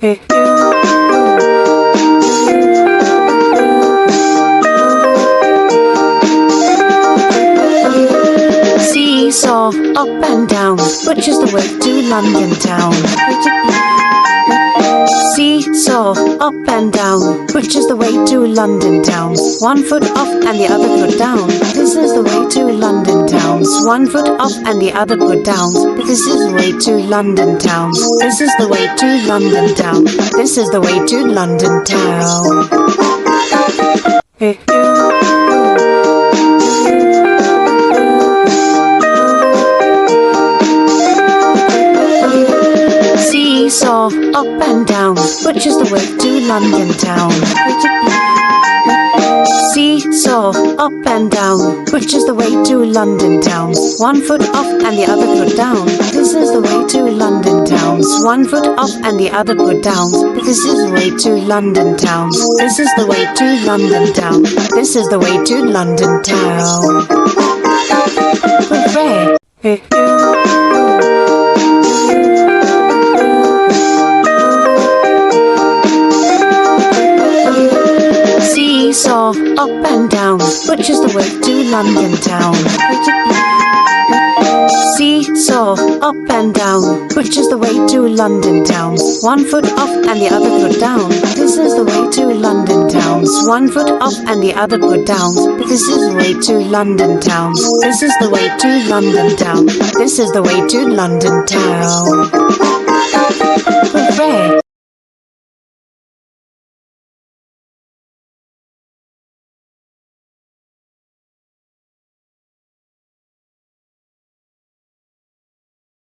Seesaw, up and down, which is the way to London town? Seesaw, up and down, which is the way to London town? One foot up and the other foot down. This is the way to London town. One foot up and the other foot down. This is the way to London town. This is the way to London town. This is the way to London town. Seesaw, up and down, which is the way to London town? Seesaw, up and down, which is the way to London town? One foot up and the other foot down. This is the way to London town. One foot up and the other foot down. This is the way to London town. This is the way to London town. This is the way to London town. Hooray! Seesaw, up and down, which is the way to London town? Seesaw, up and down, which is the way to London town? One foot up and the other foot down. This is the way to London town. One foot up and the other foot down. This is the way to London town. This is the way to London town. This is the way to London town.